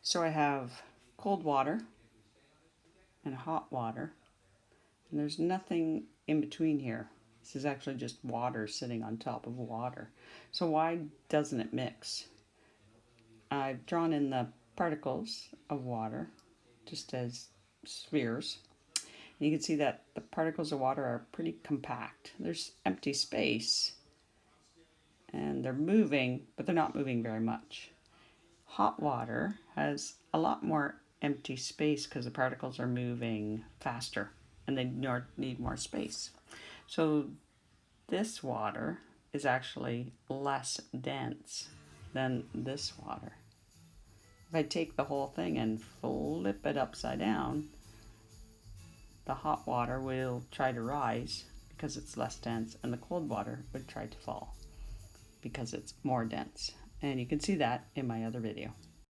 So I have cold water and hot water, and there's nothing in between here. This is actually just water sitting on top of water. So why doesn't it mix? I've drawn in the particles of water just as spheres. And you can see that the particles of water are pretty compact. There's empty space and they're moving, but they're not moving very much. Hot water has a lot more empty space because the particles are moving faster and they need more space. So this water is actually less dense than this water. If I take the whole thing and flip it upside down, the hot water will try to rise because it's less dense, and the cold water would try to fall because it's more dense. And you can see that in my other video.